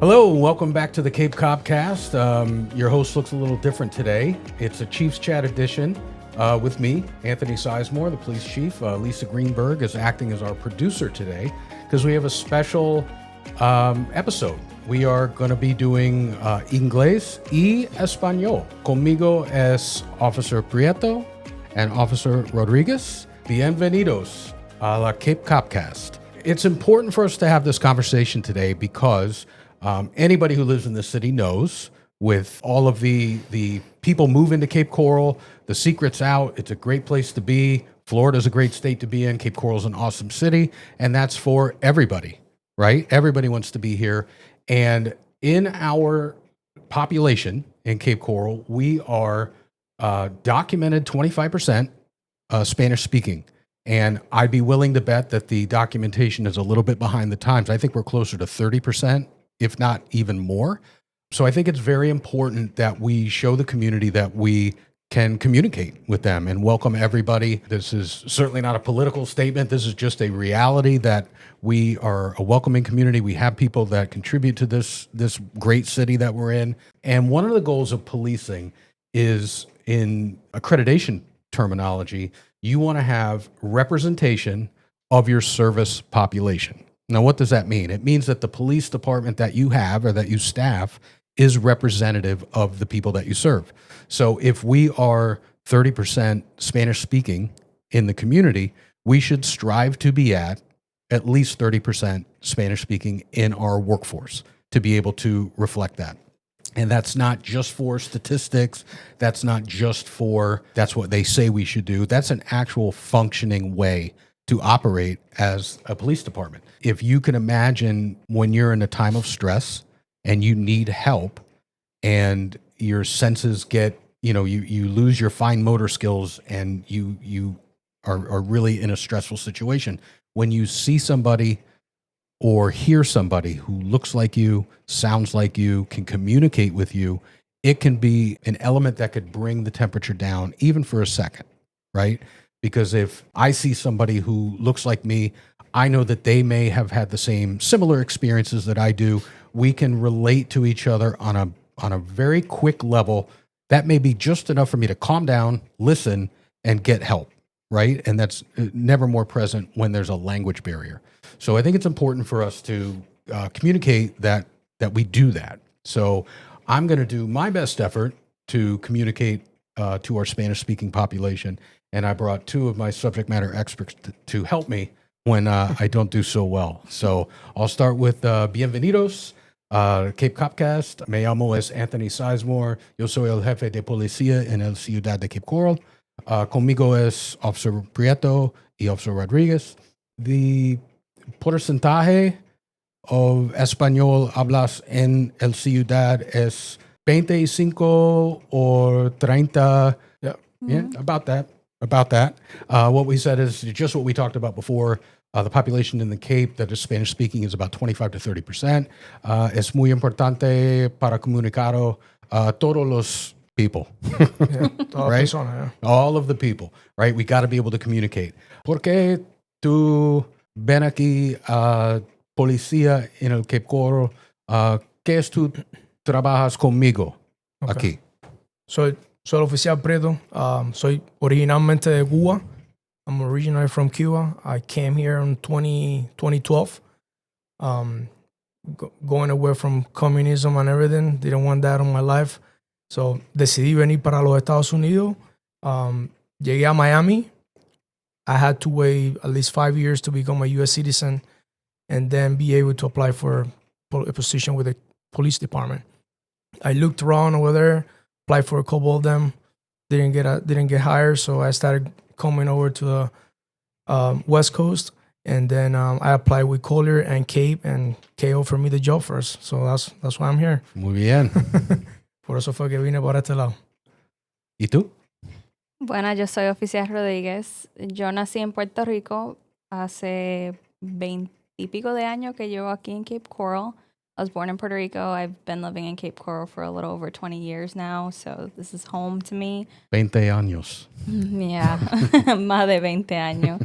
Hello, welcome back to the Cape CopCast. Your host looks a little different today. It's a Chiefs Chat edition with me, Anthony Sizemore, the police chief. Lisa Greenberg is acting as our producer today because we have a special episode. We are going to be doing Inglés y Español. Conmigo es Officer Prieto and Officer Rodriguez. Bienvenidos a la Cape CopCast. It's important for us to have this conversation today because anybody who lives in this city knows with all of the people moving to Cape Coral, the secret's out. It's a great place to be. Florida's a great state to be in. Cape Coral's an awesome city, and that's for everybody, right? Everybody wants to be here. And in our population in Cape Coral, we are documented 25% Spanish speaking. And I'd be willing to bet that the documentation is a little bit behind the times. I think we're closer to 30%, if not even more. So I think it's very important that we show the community that we can communicate with them and welcome everybody. This is certainly not a political statement. This is just a reality that we are a welcoming community. We have people that contribute to this great city that we're in. And one of the goals of policing is, in accreditation terminology, you want to have representation of your service population. Now, what does that mean? It means that the police department that you have or that you staff is representative of the people that you serve. So if we are 30% Spanish speaking in the community, we should strive to be at least 30% Spanish speaking in our workforce to be able to reflect that. And that's not just for statistics. That's not just for, that's what they say we should do. That's an actual functioning way to operate as a police department. If you can imagine when you're in a time of stress and you need help and your senses get, you lose your fine motor skills and you are really in a stressful situation. When you see somebody or hear somebody who looks like you, sounds like you, can communicate with you, it can be an element that could bring the temperature down even for a second, right? Because if I see somebody who looks like me, I know that they may have had the same similar experiences that I do. We can relate to each other on a very quick level. That may be just enough for me to calm down, listen, and get help, right? And that's never more present when there's a language barrier. So I think it's important for us to communicate that we do that. So I'm going to do my best effort to communicate to our Spanish-speaking population, and I brought two of my subject matter experts to help me when I don't do so well. So I'll start with Bienvenidos, Cape CopCast. Me llamo es Anthony Sizemore. Yo soy el jefe de policía en el ciudad de Cape Coral. Conmigo es Officer Prieto y Officer Rodriguez. The porcentaje of español hablas en el ciudad es 25 or 30. Yeah, about that. What we said is just what we talked about before. The population in the Cape that is Spanish speaking is about 25 to 30%. Es muy importante para comunicar todos los people. Right? Persona, yeah. All of the people, right? We got to be able to communicate. ¿Por qué tú ven aquí policía en el Cape Coral? ¿Qué es tú trabajas conmigo aquí? Soy el oficial Prieto. Soy originalmente de Cuba. I'm originally from Cuba. I came here in 2012. Going away from communism and everything. Didn't want that in my life. So decidí venir para los Estados Unidos. Llegué a Miami. I had to wait at least 5 years to become a U.S. citizen and then be able to apply for a position with the police department. I looked around over there, applied for a couple of them, didn't get hired, so I started coming over to the West Coast, and then I applied with Collier and Cape, and Cape offered me the job first, so that's why I'm here. Muy bien. Por eso fue que vine para este lado. ¿Y tú? Bueno, yo soy Oficial Rodríguez. Yo nací en Puerto Rico hace 20 y pico de años que llevo aquí en Cape Coral. I was born in Puerto Rico. I've been living in Cape Coral for a little over 20 years now, so this is home to me. 20 años. Yeah, más de 20 años.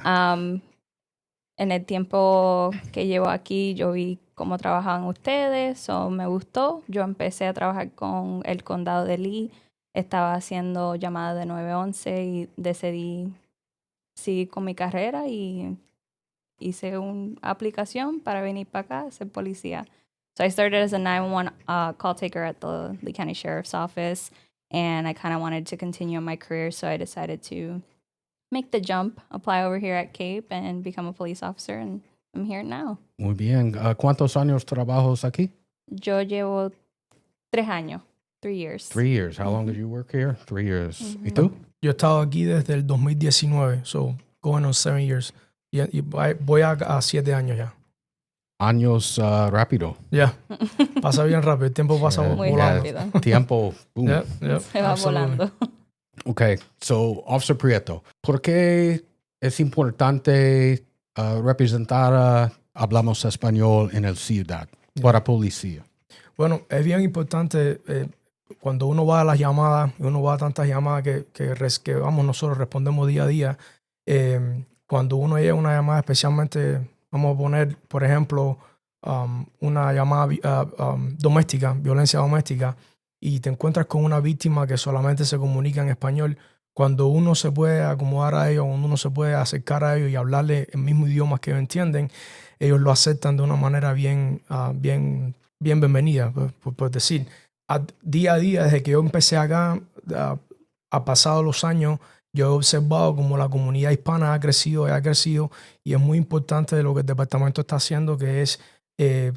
En el tiempo que llevo aquí, yo vi cómo trabajaban ustedes, so me gustó. Yo empecé a trabajar con el condado de Lee, estaba haciendo llamadas de 911 y decidí seguir con mi carrera y hice una aplicación para venir para acá a ser policía. So I started as a 911 call taker at the Lee County Sheriff's Office, and I kind of wanted to continue my career, so I decided to make the jump, apply over here at Cape, and become a police officer, and I'm here now. Muy bien. ¿Cuántos años trabajas aquí? Yo llevo 3 años, 3 years. 3 years. How long did you work here? 3 years. ¿Y tú? Yo he estado aquí desde el 2019, so going on 7 years. Y voy a 7 años ya. Años rápido. Ya, pasa bien rápido. El tiempo pasa Muy volando. rápido. Tiempo. Boom. Yep, Se va absolutely. volando. Okay, so Officer Prieto, ¿por qué es importante representar hablamos español en el ciudad para policía? Bueno, es bien importante cuando uno va a las llamadas, uno va a tantas llamadas que vamos, nosotros respondemos día a día. Cuando uno llega a una llamada, especialmente, vamos a poner, por ejemplo, una llamada doméstica, violencia doméstica, y te encuentras con una víctima que solamente se comunica en español, cuando uno se puede acomodar a ellos, cuando uno se puede acercar a ellos y hablarle el mismo idioma que ellos entienden, ellos lo aceptan de una manera bien bienvenida, por decir. Día a día, desde que yo empecé acá, ha pasado los años, yo he observado cómo la comunidad hispana ha crecido, y es muy importante lo que el departamento está haciendo, que es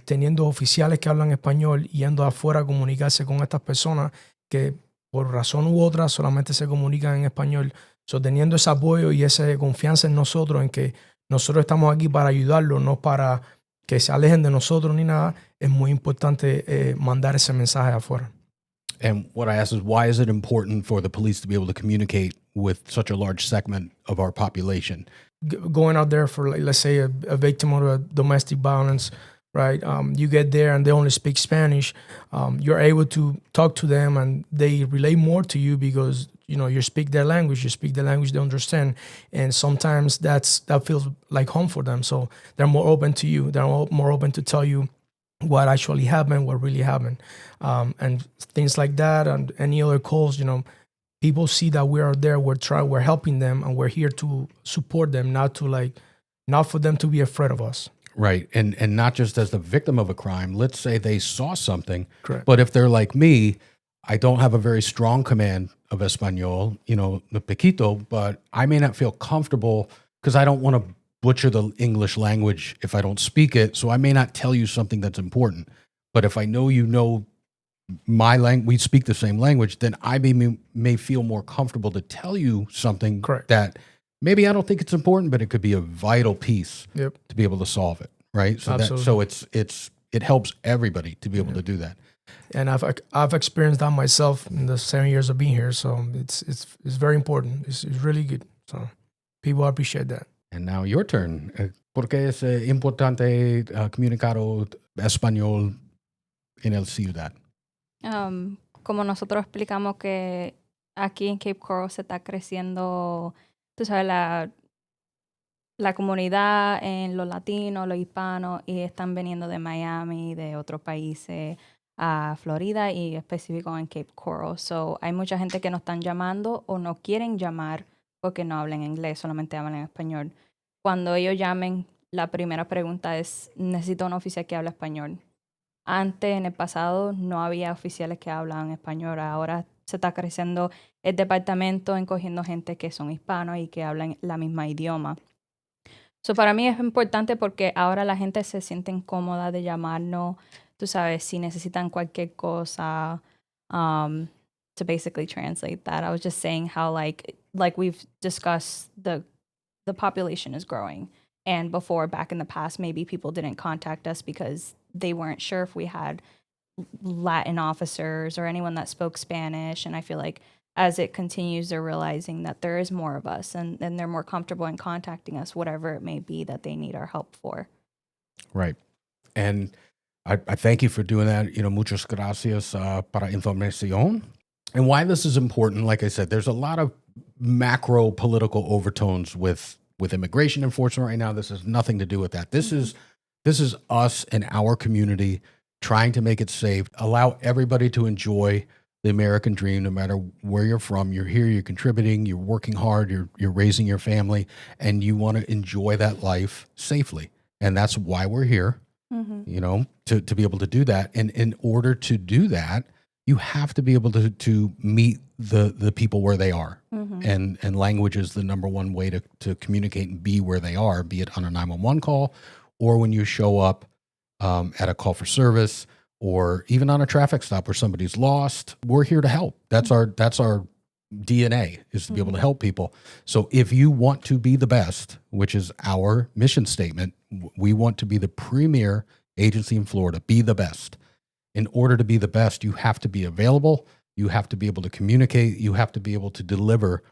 teniendo oficiales que hablan español, yendo afuera a comunicarse con estas personas que por razón u otra solamente se comunican en español. Teniendo ese apoyo y esa confianza en nosotros, en que nosotros estamos aquí para ayudarlos, no para que se alejen de nosotros ni nada, es muy importante mandar ese mensaje afuera. And what I ask is, why is it important for the police to be able to communicate with such a large segment of our population? Going out there for, like, let's say, a victim of a domestic violence, right? You get there and they only speak Spanish. You're able to talk to them and they relate more to you because, you speak their language. You speak the language they understand. And sometimes that feels like home for them. So they're more open to you. They're more open to tell you what actually happened, what really happened. And things like that and any other calls, people see that we are there, we're helping them, and we're here to support them, not for them to be afraid of us. Right. And not just as the victim of a crime. Let's say they saw something. Correct. But if they're like me, I don't have a very strong command of Español, the poquito, but I may not feel comfortable because I don't want to butcher the English language if I don't speak it. So I may not tell you something that's important. But if I know my language, we speak the same language, then I may feel more comfortable to tell you something Correct. that maybe I don't think it's important, but it could be a vital piece Yep. to be able to solve it, right? So Absolutely. it helps everybody to be able to do that. And I've experienced that myself in the 7 years of being here. So it's very important. It's really good. So people appreciate that. And now your turn. ¿Por qué es importante comunicar español en el ciudad? Como nosotros explicamos que aquí en Cape Coral se está creciendo, tú sabes, la comunidad en los latinos, los hispanos, y están viniendo de Miami, de otros países, a Florida y específico en Cape Coral. So, hay mucha gente que nos están llamando o no quieren llamar porque no hablan inglés, solamente hablan español. Cuando ellos llamen, la primera pregunta es, necesito un oficial que hable español. Antes, en el pasado, no había oficiales que hablaban español. Ahora se está creciendo el departamento, encogiendo gente que son hispanos y que hablan la misma idioma. So, para mí es importante porque ahora la gente se siente incómoda de llamarnos, tú sabes, si necesitan cualquier cosa. To basically translate that, I was just saying how like we've discussed, the population is growing. And before, back in the past, maybe people didn't contact us because they weren't sure if we had Latin officers or anyone that spoke Spanish. And I feel like as it continues, they're realizing that there is more of us and they're more comfortable in contacting us, whatever it may be that they need our help for. Right. And I thank you for doing that. Muchas gracias para información. And why this is important, like I said, there's a lot of macro political overtones with immigration enforcement right now. This has nothing to do with that. This is This is us and our community trying to make it safe, allow everybody to enjoy the American dream, no matter where you're from. You're here, you're contributing, you're working hard, you're raising your family, and you want to enjoy that life safely. And that's why we're here, to be able to do that. And in order to do that, you have to be able to meet the people where they are. And language is the number one way to communicate and be where they are, be it on a 911 call or when you show up at a call for service, or even on a traffic stop where somebody's lost. We're here to help. That's our DNA, is to be able to help people. So if you want to be the best, which is our mission statement, we want to be the premier agency in Florida, be the best. In order to be the best, you have to be available. You have to be able to communicate. You have to be able to deliver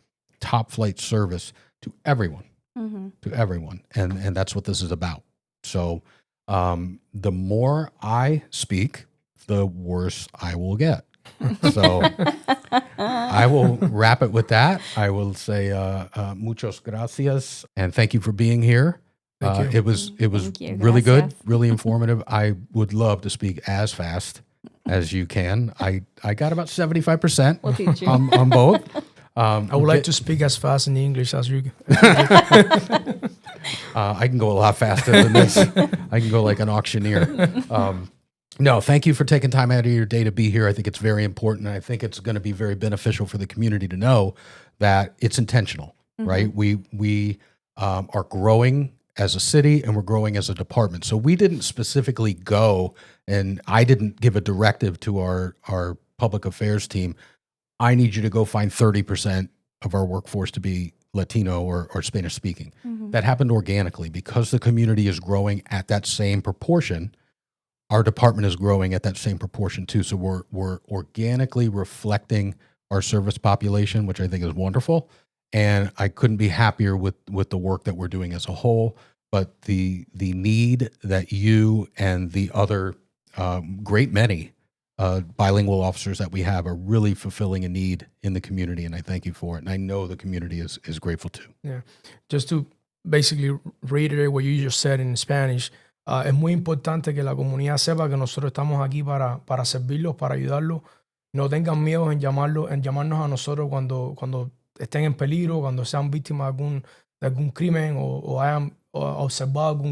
top flight service to everyone, And that's what this is about. So the more I speak, the worse I will get. So I will wrap it with that. I will say muchas gracias, and thank you for being here. Thank you. It was you. really good, Gracias. really informative. I would love to speak as fast as you can. I got about 75% We'll teach you. on both. I would like to speak as fast in English as you. I can go a lot faster than this. I can go like an auctioneer. No, thank you for taking time out of your day to be here. I think it's very important. And I think it's going to be very beneficial for the community to know that it's intentional, right? We are growing as a city, and we're growing as a department. So we didn't specifically go, and I didn't give a directive to our public affairs team. I need you to go find 30% of our workforce to be Latino or Spanish speaking. That happened organically because the community is growing at that same proportion. Our department is growing at that same proportion too. So we're organically reflecting our service population, which I think is wonderful. And I couldn't be happier with the work that we're doing as a whole. But the need that you and the other great many bilingual officers that we have are really fulfilling a need in the community, and I thank you for it. And I know the community is grateful too. Yeah. Just to basically reiterate what you just said in Spanish, es muy importante que la comunidad sepa que nosotros estamos aquí para servirlos, para ayudarlos. No tengan miedo en llamarnos a nosotros cuando estén en peligro, cuando sean víctimas de algún crimen o hayan observado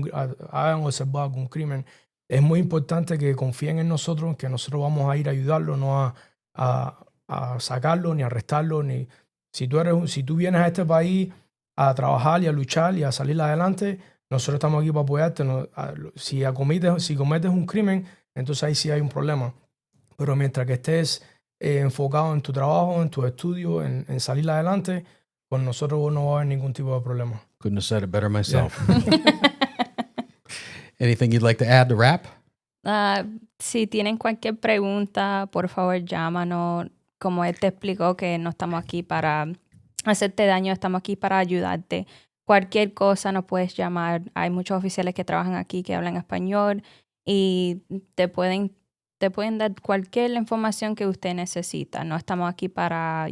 algún crimen. Es muy importante que confíen en nosotros, que nosotros vamos a ir a ayudarlos, no a sacarlo ni a arrestarlo. Si tú vienes a este país a trabajar y a luchar y a salir adelante, nosotros estamos aquí para apoyarte. Si cometes un crimen, entonces ahí sí hay un problema. Pero mientras que estés enfocado en tu trabajo, en tus estudios, en salir adelante, con nosotros no va a haber ningún tipo de problema. Couldn't have said it better myself. Yeah. Anything you'd like to add to wrap? Si tienen cualquier pregunta, por favor llámanos. Como él te explicó, que no estamos aquí para hacerte daño, estamos aquí para ayudarte. Cualquier cosa nos puedes llamar. Hay muchos oficiales que trabajan aquí que hablan español y te pueden dar cualquier información que usted necesita. No estamos aquí para,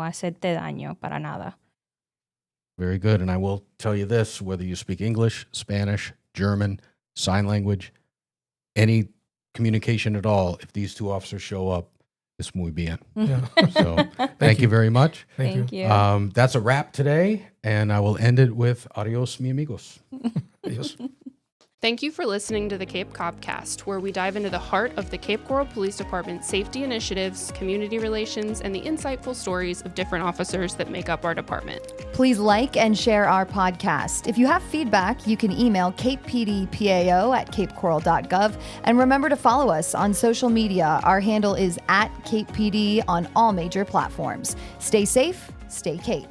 hacerte daño, para nada. Very good. And I will tell you this, whether you speak English, Spanish, German, sign language, any communication at all, if these two officers show up, it's muy bien. Yeah. So thank you very much. Thank you. That's a wrap today, and I will end it with adios, mi amigos. Adios. Thank you for listening to the Cape CopCast, where we dive into the heart of the Cape Coral Police Department's safety initiatives, community relations, and the insightful stories of different officers that make up our department. Please like and share our podcast. If you have feedback, you can email capepdpao@capecoral.gov. And remember to follow us on social media. Our handle is @CapePD on all major platforms. Stay safe, stay Cape.